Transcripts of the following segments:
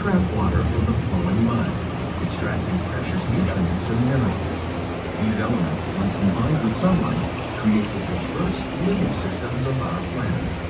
trap water from the flowing mud, extracting precious nutrients and minerals. These elements, when combined with sunlight, create the diverse living systems of our planet.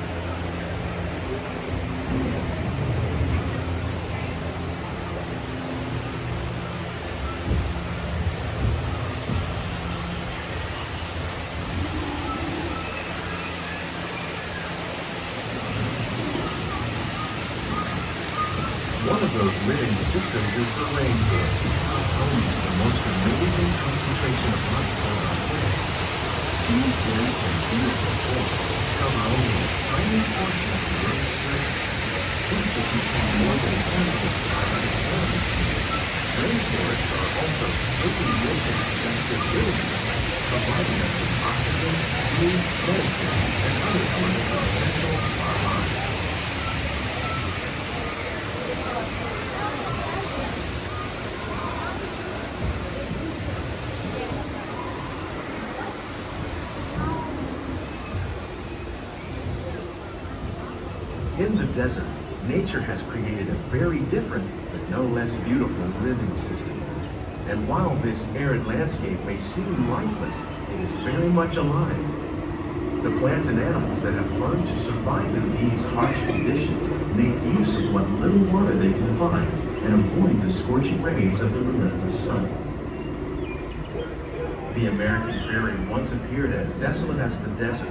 One of those living systems is the rainforest, home to the most amazing concentration of life on our planet. These dense and beautiful forests cover only a tiny portion of the Earth's surface. These will contain more than 10 of its climate elements. Rainforests are also soaking rich in extractive abilities, providing us with oxygen, food, medicine, and other elements essential to our lives. In the desert, nature has created a very different, but no less beautiful living system. And while this arid landscape may seem lifeless, it is very much alive. The plants and animals that have learned to survive in these harsh conditions make use of what little water they can find and avoid the scorching rays of the relentless sun. The American prairie once appeared as desolate as the desert,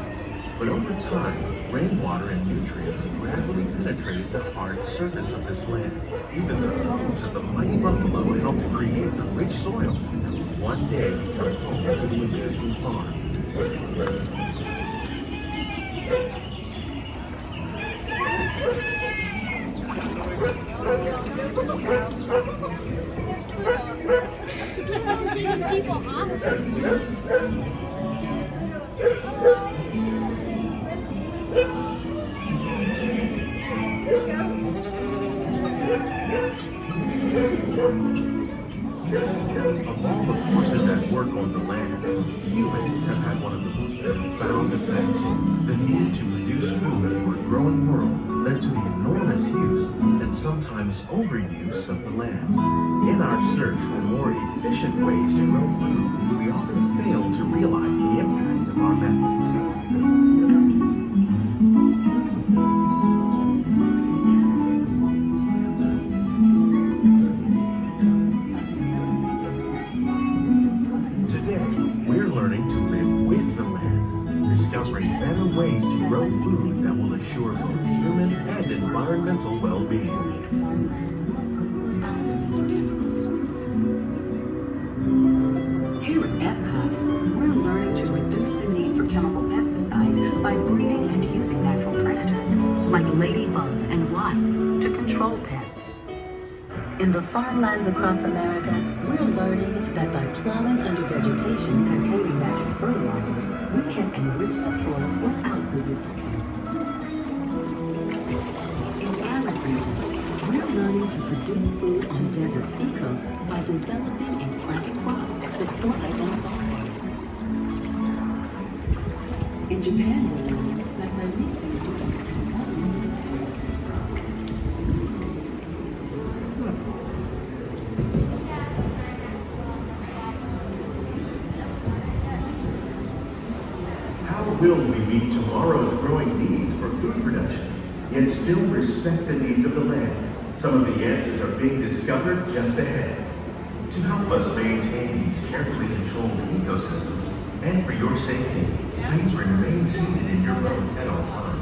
but over time, rainwater and nutrients have gradually penetrated the hard surface of this land. Even the hooves of the mighty buffalo help to create the rich soil that will one day become home to the American farm. Keep on taking people hostage. Of all the forces at work on the land, humans have had one of the most profound effects. The need to produce food for a growing world led to the enormous use and sometimes overuse of the land. In our search for more efficient ways to grow food, we often fail to realize the impact of our methods. Discovering better ways to grow food that will assure both human and environmental well-being. Here at Epcot, we're learning to reduce the need for chemical pesticides by breeding and using natural predators, like ladybugs and wasps, to control pests. In the farmlands across America, we're learning that by plowing under vegetation containing natural fertilizers, we can enrich the soil without the use of chemicals. In arid regions, we're learning to produce food on desert seacoasts by developing and planting crops that thrive on saltwater. In Japan, we're learning that by mixing rivers and other will we meet tomorrow's growing needs for food production, yet still respect the needs of the land? Some of the answers are being discovered just ahead. To help us maintain these carefully controlled ecosystems, and for your safety, please remain seated in your boat at all times.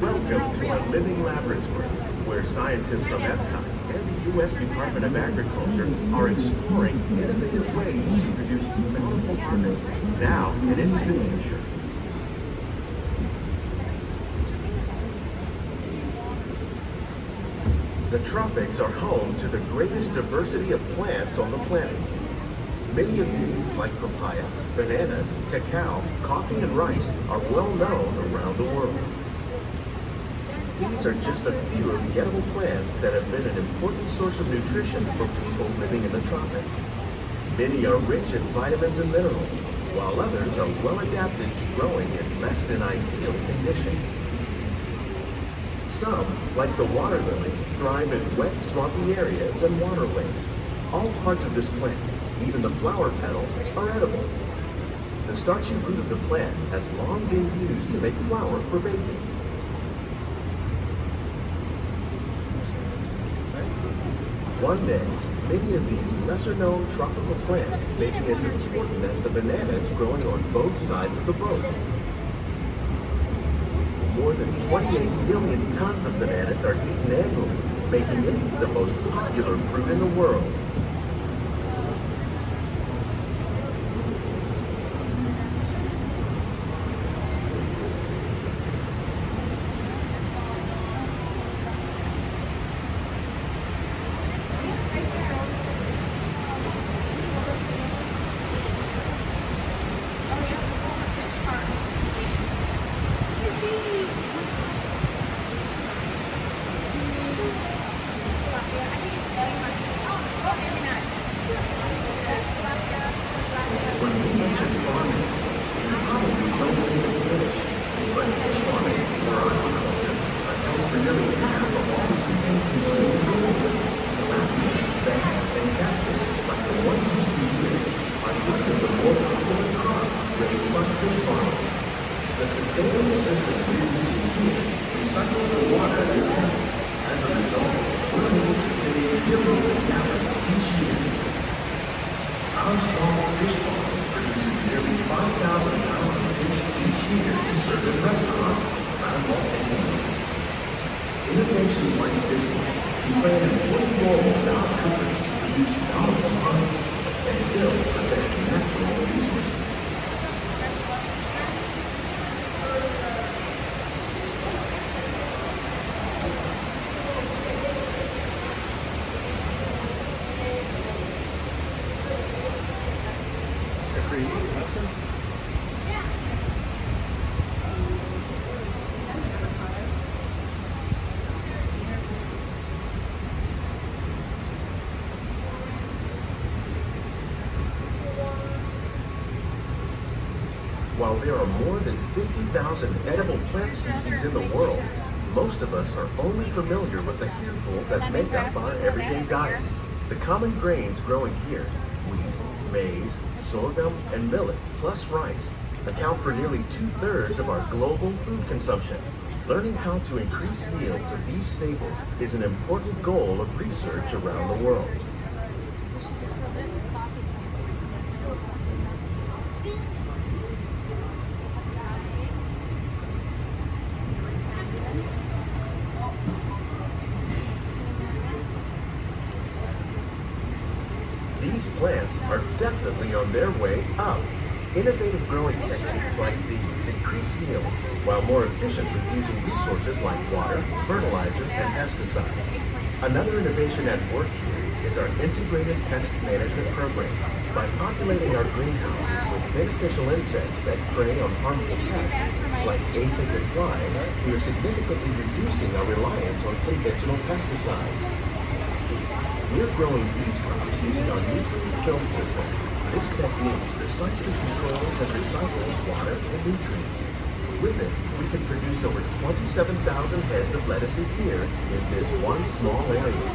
Welcome to our living laboratory, where scientists from Epcot and the U.S. Department of Agriculture are exploring innovative ways to produce bountiful harvests now and into the future. The tropics are home to the greatest diversity of plants on the planet. Many of these, like papaya, bananas, cacao, coffee, and rice, are well known around the world. These are just a few of the edible plants that have been an important source of nutrition for people living in the tropics. Many are rich in vitamins and minerals, while others are well adapted to growing in less than ideal conditions. Some, like the water lily, thrive in wet, swampy areas and waterways. All parts of this plant, even the flower petals, are edible. The starchy root of the plant has long been used to make flour for baking. One day, many of these lesser-known tropical plants may be as important as the bananas growing on both sides of the boat. More than 28 million tons of bananas are eaten annually, making it the most popular fruit in the world. When we mention farming, you probably don't think of fish, but fish farming or aquaculture accounts for nearly half of all the seafood consumed globally. Tilapia, bass, and catfish, like the ones you see here, are one of the more popular crops raised by fish farmers. The sustainable system we're using here recycles the water in the tanks. As a result, we're able to save billions of gallons each year. Our small fish farm produces nearly 5,000 pounds of fish each year to serve in restaurants around Walt. Innovations like this one can play an important role in our efforts to produce valuable products and still protect natural resources. While there are more than 50,000 edible plant species in the world, most of us are only familiar with the handful that make up our everyday diet. The common grains growing here, wheat, maize, sorghum, and millet, plus rice, account for nearly 2/3 of our global food consumption. Learning how to increase yields of these staples is an important goal of research around the world. These plants are definitely on their way up. Innovative growing techniques like these increase yields while more efficient with using resources like water, fertilizer, and pesticides. Another innovation at work here is our integrated pest management program. By populating our greenhouses with beneficial insects that prey on harmful pests like aphids and flies, we are significantly reducing our reliance on conventional pesticides. We're growing these crops using our nutrient film system. This technique precisely controls and recycles water and nutrients. With it, we can produce over 27,000 heads of lettuce a year in this one small area.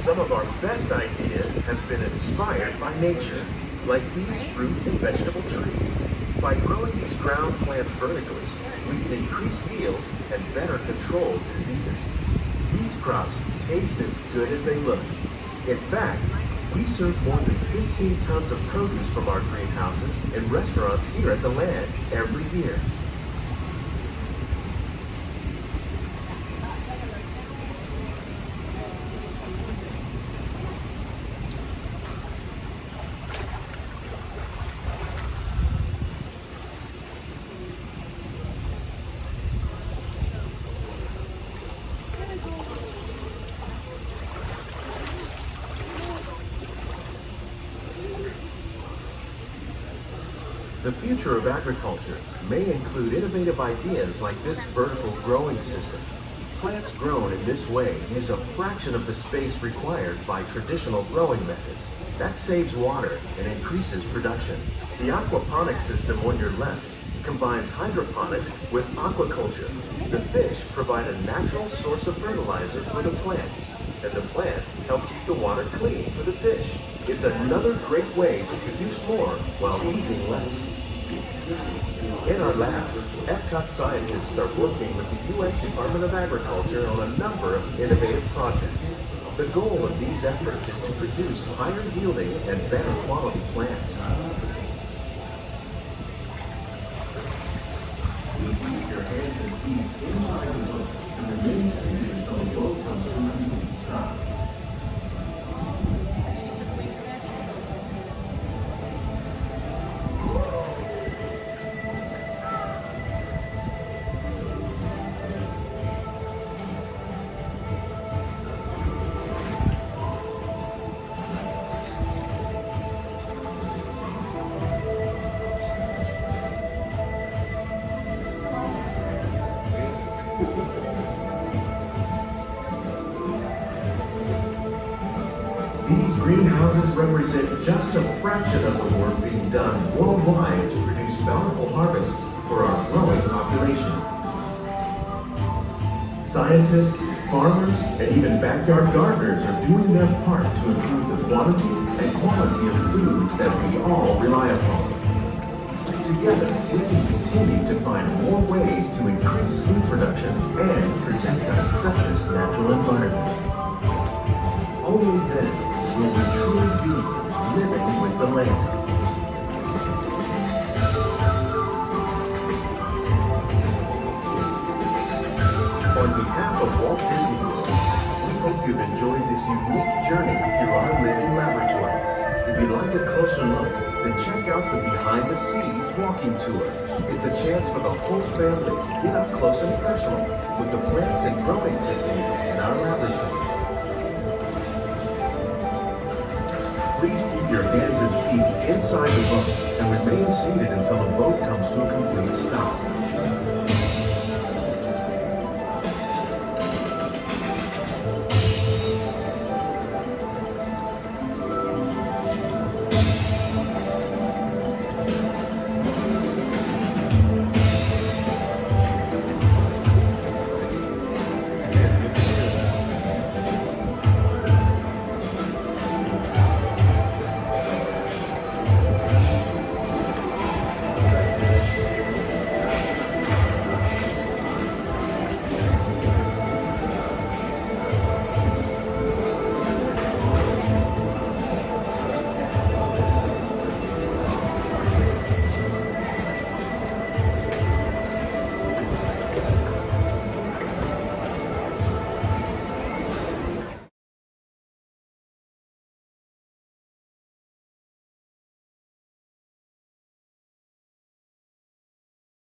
Some of our best ideas have been inspired by nature, like these fruit and vegetable trees. By growing these ground plants vertically, we can increase yields and better control diseases. These crops taste as good as they look. In fact, we serve more than 15 tons of produce from our greenhouses in restaurants here at the land every year. The future of agriculture may include innovative ideas like this vertical growing system. Plants grown in this way use a fraction of the space required by traditional growing methods. That saves water and increases production. The aquaponics system on your left combines hydroponics with aquaculture. The fish provide a natural source of fertilizer for the plants, and the plants help keep the water clean for the fish. It's another great way to produce more while using less. In our lab, Epcot scientists are working with the U.S. Department of Agriculture on a number of innovative projects. The goal of these efforts is to produce higher yielding and better quality plants. Please keep your hands and feet inside the boat and remain seated until the boat comes to a complete stop. These greenhouses represent just a fraction of the work being done worldwide to produce bountiful harvests for our growing population. Scientists, farmers, and even backyard gardeners are doing their part to improve the quantity and quality of foods that we all rely upon. Together, we can continue to find more ways to increase food production and protect our precious natural environment. Only then will we truly be living with the land. On behalf of Walt Disney World, we hope you've enjoyed this unique journey through our living laboratories. If you'd like a closer look, then check out the Behind the Scenes walking tour. It's a chance for the whole family to get up close and personal with the plants and growing techniques in our laboratories. Please keep your hands and feet inside the boat and remain seated until the boat comes to a complete stop.